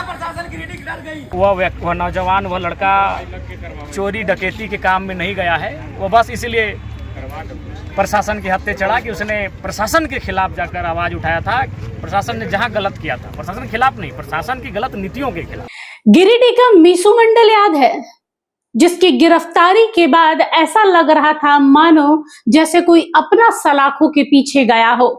वह नौजवान, वह लड़का चोरी डकैती के काम में नहीं गया है। वो बस इसलिए प्रशासन के हत्थे चढ़ा कि उसने प्रशासन के खिलाफ जाकर आवाज उठाया था। प्रशासन ने जहां गलत किया था, प्रशासन के खिलाफ नहीं, प्रशासन की गलत नीतियों के खिलाफ। गिरिडीह का मीशू मंडल याद है, जिसकी गिरफ्तारी के बाद ऐसा लग रहा था मानो जैसे कोई अपना सलाखों के पीछे गया हो।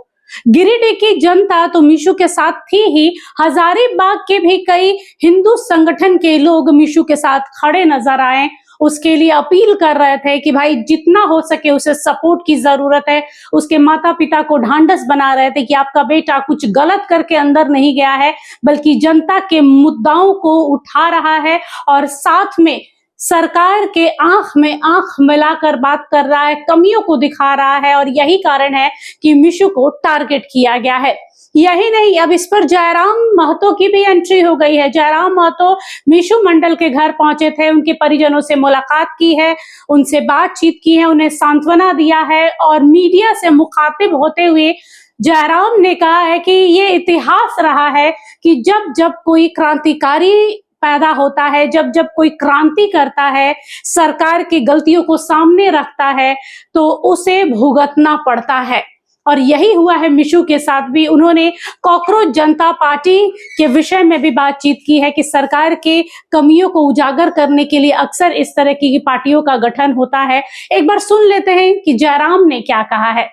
गिरिडीह की जनता तो मीशू के साथ थी ही, हजारीबाग के भी कई हिंदू संगठन के लोग मीशू के साथ खड़े नजर आए। उसके लिए अपील कर रहे थे कि भाई जितना हो सके उसे सपोर्ट की जरूरत है। उसके माता पिता को ढांढस बना रहे थे कि आपका बेटा कुछ गलत करके अंदर नहीं गया है, बल्कि जनता के मुद्दाओं को उठा रहा है और साथ में सरकार के आंख में आंख मिलाकर बात कर रहा है, कमियों को दिखा रहा है। और यही कारण है कि मीशू को टारगेट किया गया है। यही नहीं, अब इस पर जयराम महतो की भी एंट्री हो गई है। जयराम महतो मीशू मंडल के घर पहुंचे थे, उनके परिजनों से मुलाकात की है, उनसे बातचीत की है, उन्हें सांत्वना दिया है और मीडिया से मुखातिब होते हुए जयराम ने कहा है कि ये इतिहास रहा है कि जब जब कोई क्रांतिकारी पैदा होता है, जब जब कोई क्रांति करता है, सरकार की गलतियों को सामने रखता है, तो उसे भुगतना पड़ता है। और यही हुआ है मीशू के साथ भी। उन्होंने कॉकरोच जनता पार्टी के विषय में भी बातचीत की है कि सरकार के कमियों को उजागर करने के लिए अक्सर इस तरह की पार्टियों का गठन होता है। एक बार सुन लेते हैं कि जयराम ने क्या कहा है।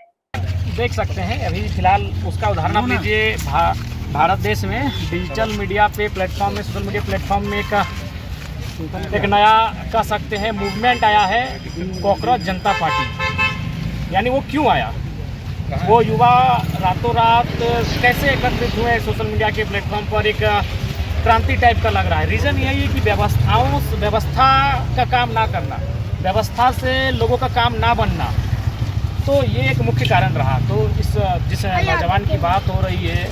देख सकते हैं अभी फिलहाल उसका उदाहरण आप लीजिए। भारत देश में डिजिटल मीडिया पे प्लेटफॉर्म में, सोशल मीडिया प्लेटफॉर्म में एक नया कह सकते हैं मूवमेंट आया है, कॉकरोच जनता पार्टी। यानी वो क्यों आया? वो युवा रातों रात कैसे एकत्रित हुए सोशल मीडिया के प्लेटफॉर्म पर? एक क्रांति टाइप का लग रहा है। रीज़न यही है कि व्यवस्था का काम ना करना, व्यवस्था से लोगों का काम ना बनना, तो ये एक मुख्य कारण रहा। तो जिस नौजवान की बात हो रही है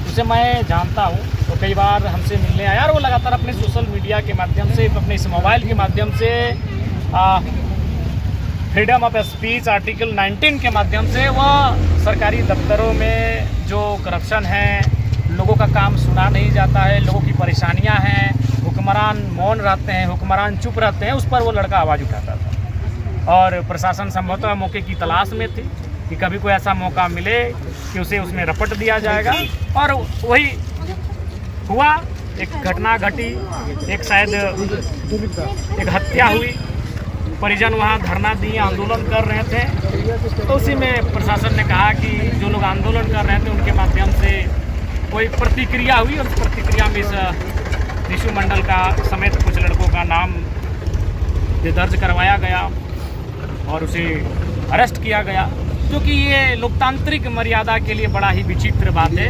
उसे मैं जानता हूँ, तो कई बार हमसे मिलने आया और वो लगातार अपने सोशल मीडिया के माध्यम से, अपने इस मोबाइल के माध्यम से फ्रीडम ऑफ स्पीच आर्टिकल 19 के माध्यम से वह सरकारी दफ्तरों में जो करप्शन है, लोगों का काम सुना नहीं जाता है, लोगों की परेशानियां हैं, हुक्मरान मौन रहते हैं, हुक्मरान चुप रहते हैं, उस पर वो लड़का आवाज़ उठाता था। और प्रशासन संभवतः मौके की तलाश में थी कि कभी कोई ऐसा मौका मिले कि उसे उसमें रपट दिया जाएगा। और वही हुआ, एक घटना घटी, एक शायद एक हत्या हुई, परिजन वहाँ धरना दिए, आंदोलन कर रहे थे। तो उसी में प्रशासन ने कहा कि जो लोग आंदोलन कर रहे थे उनके माध्यम से कोई प्रतिक्रिया हुई, और उस प्रतिक्रिया में इस मीशू मंडल का समेत कुछ लड़कों का नाम दर्ज करवाया गया और उसे अरेस्ट किया गया। जो कि ये लोकतांत्रिक मर्यादा के लिए बड़ा ही विचित्र बात है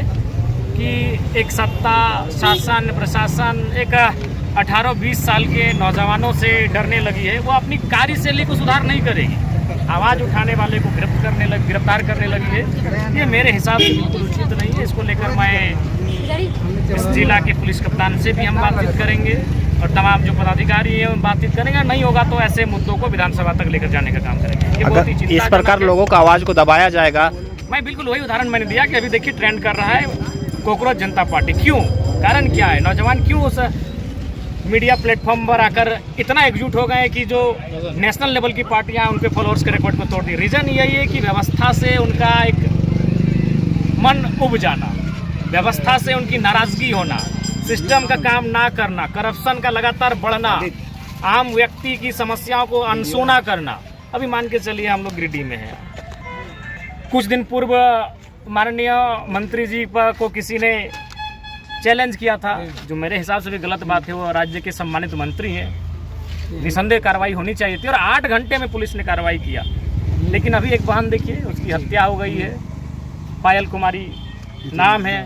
कि एक सत्ता, शासन, प्रशासन एक 18-20 साल के नौजवानों से डरने लगी है। वो अपनी कार्यशैली को सुधार नहीं करेगी, आवाज़ उठाने वाले को गिरफ्तार करने लगी है। ये मेरे हिसाब से बिल्कुल उचित नहीं है। इसको लेकर मैं इस जिला के पुलिस कप्तान से भी हम बातचीत करेंगे और तमाम जो पदाधिकारी है उन बातचीत करेंगे। नहीं होगा तो ऐसे मुद्दों को विधानसभा तक लेकर जाने का काम करेंगे। ये बहुत ही चिंता इस प्रकार लोगों का आवाज़ को दबाया जाएगा। मैं बिल्कुल वही उदाहरण मैंने दिया कि अभी देखिए ट्रेंड कर रहा है कॉकरोच जनता पार्टी। क्यों? कारण क्या है? नौजवान क्यों उस मीडिया प्लेटफॉर्म पर आकर इतना एकजुट हो गए कि जो नेशनल लेवल की पार्टियां उनके फॉलोअर्स के रिकॉर्ड को तोड़ दी। रीज़न यही है कि व्यवस्था से उनका एक मन उब जाना, व्यवस्था से उनकी नाराज़गी होना, सिस्टम का काम ना करना, करप्शन का लगातार बढ़ना, आम व्यक्ति की समस्याओं को अनसुना करना। अभी मान के चलिए हम लोग गिरिडीह में हैं, कुछ दिन पूर्व माननीय मंत्री जी को किसी ने चैलेंज किया था, जो मेरे हिसाब से भी गलत बात है। वो राज्य के सम्मानित मंत्री हैं, निसंदेह कार्रवाई होनी चाहिए थी और 8 घंटे में पुलिस ने कार्रवाई किया। लेकिन अभी एक बहन देखिए, उसकी हत्या हो गई है, पायल कुमारी नाम है,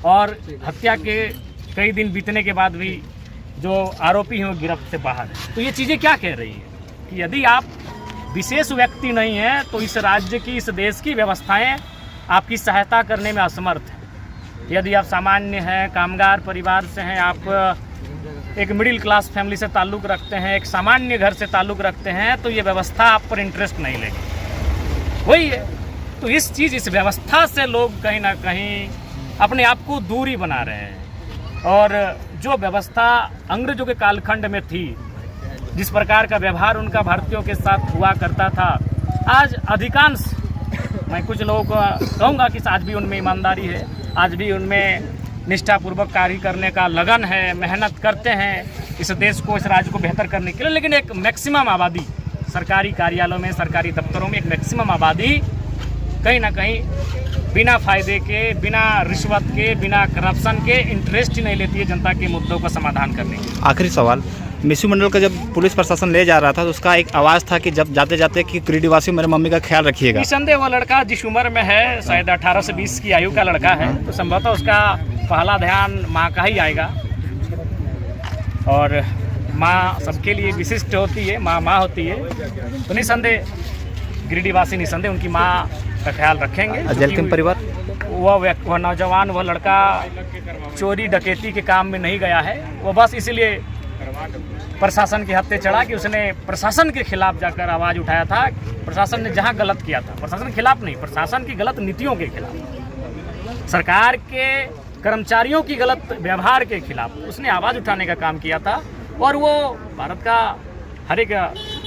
और हत्या के कई दिन बीतने के बाद भी जो आरोपी हैं वो गिरफ्त से बाहर है। तो ये चीज़ें क्या कह रही है कि यदि आप विशेष व्यक्ति नहीं हैं तो इस राज्य की, इस देश की व्यवस्थाएं आपकी सहायता करने में असमर्थ है। यदि आप सामान्य हैं, कामगार परिवार से हैं, आप एक मिडिल क्लास फैमिली से ताल्लुक़ रखते हैं, एक सामान्य घर से ताल्लुक़ रखते हैं, तो ये व्यवस्था आप पर इंटरेस्ट नहीं लेगी। वही है। तो इस व्यवस्था से लोग कहीं ना कहीं अपने आप को दूरी बना रहे हैं। और जो व्यवस्था अंग्रेजों के कालखंड में थी, जिस प्रकार का व्यवहार उनका भारतीयों के साथ हुआ करता था, आज अधिकांश, मैं कुछ लोगों को कहूँगा कि आज भी उनमें ईमानदारी है, आज भी उनमें निष्ठापूर्वक कार्य करने का लगन है, मेहनत करते हैं इस देश को, इस राज्य को बेहतर करने के लिए। लेकिन एक मैक्सिमम आबादी सरकारी कार्यालयों में, सरकारी दफ्तरों में एक मैक्सिमम आबादी कहीं ना कहीं बिना फायदे के, बिना रिश्वत के, बिना करप्शन के इंटरेस्ट ही नहीं लेती है जनता के मुद्दों का समाधान करने के। आखिरी सवाल, मिसू मंडल का जब पुलिस प्रशासन ले जा रहा था तो उसका एक आवाज़ था कि जब जाते जाते कि गिरिडीहवासी मेरे मम्मी का ख्याल रखिएगा। निसंदेह वो लड़का जिस उम्र में है, शायद 18 से 20 की आयु का लड़का है, तो संभवतः उसका पहला ध्यान माँ का ही आएगा। और माँ सबके लिए विशिष्ट होती है, माँ होती है, तो निसंदेह गिरिडीहवासी निसंदेह उनकी माँ का ख्याल रखेंगे। जेल के परिवार, वह नौजवान, वह लड़का चोरी डकैती के काम में नहीं गया है, वो बस इसलिए प्रशासन के हत्थे चढ़ा कि उसने प्रशासन के खिलाफ जाकर आवाज़ उठाया था। प्रशासन ने जहां गलत किया था, प्रशासन के खिलाफ नहीं, प्रशासन की गलत नीतियों के खिलाफ, सरकार के कर्मचारियों की गलत व्यवहार के खिलाफ उसने आवाज़ उठाने का काम किया था। और वो भारत का हर एक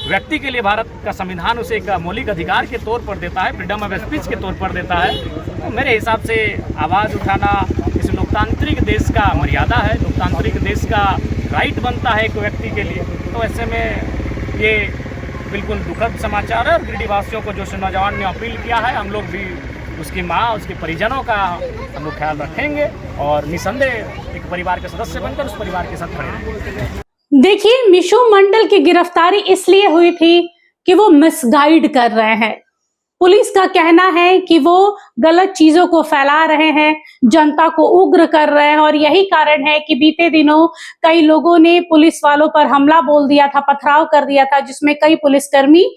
व्यक्ति के लिए, भारत का संविधान उसे एक मौलिक अधिकार के तौर पर देता है, फ्रीडम ऑफ स्पीच के तौर पर देता है। तो मेरे हिसाब से आवाज़ उठाना इस लोकतांत्रिक देश का मर्यादा है, लोकतांत्रिक देश का राइट बनता है एक व्यक्ति के लिए। तो ऐसे में ये बिल्कुल दुखद समाचार है। और गिरिडीहवासियों को जो नौजवान ने अपील किया है, हम लोग भी उसकी माँ, उसके परिजनों का हम लोग ख्याल रखेंगे और निसंदेह एक परिवार के सदस्य बनकर उस परिवार के साथ खड़े रहेंगे। देखिए, मिशू मंडल की गिरफ्तारी इसलिए हुई थी कि वो मिसगाइड कर रहे हैं। पुलिस का कहना है कि वो गलत चीजों को फैला रहे हैं, जनता को उग्र कर रहे हैं, और यही कारण है कि बीते दिनों कई लोगों ने पुलिस वालों पर हमला बोल दिया था, पथराव कर दिया था, जिसमें कई पुलिसकर्मी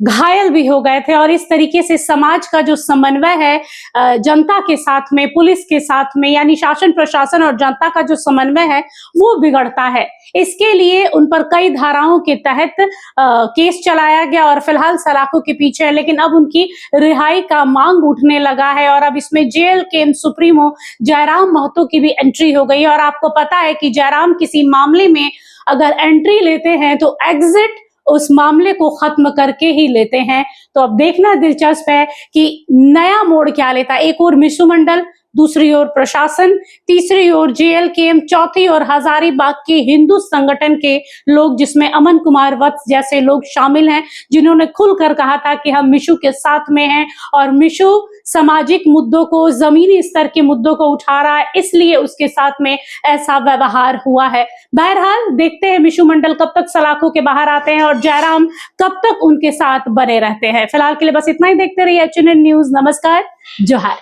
घायल भी हो गए थे। और इस तरीके से समाज का जो समन्वय है जनता के साथ में, पुलिस के साथ में, यानी शासन प्रशासन और जनता का जो समन्वय है वो बिगड़ता है। इसके लिए उन पर कई धाराओं के तहत केस चलाया गया और फिलहाल सलाखों के पीछे है। लेकिन अब उनकी रिहाई का मांग उठने लगा है और अब इसमें जेल के सुप्रीमो जयराम महतो की भी एंट्री हो गई है। और आपको पता है कि जयराम किसी मामले में अगर एंट्री लेते हैं तो एग्जिट उस मामले को खत्म करके ही लेते हैं। तो अब देखना दिलचस्प है कि नया मोड़ क्या लेता है। एक और मिशू मंडल, दूसरी ओर प्रशासन, तीसरी ओर जेएलकेएम, चौथी ओर हजारीबाग के हिंदू संगठन के लोग, जिसमें अमन कुमार वत्स जैसे लोग शामिल हैं, जिन्होंने खुलकर कहा था कि हम मिशू के साथ में हैं और मिशू सामाजिक मुद्दों को, जमीनी स्तर के मुद्दों को उठा रहा है, इसलिए उसके साथ में ऐसा व्यवहार हुआ है। बहरहाल देखते हैं मिशू मंडल कब तक सलाखों के बाहर आते हैं और जयराम कब तक उनके साथ बने रहते हैं। फिलहाल के लिए बस इतना ही। देखते रहिए HNN न्यूज। नमस्कार, जोहार।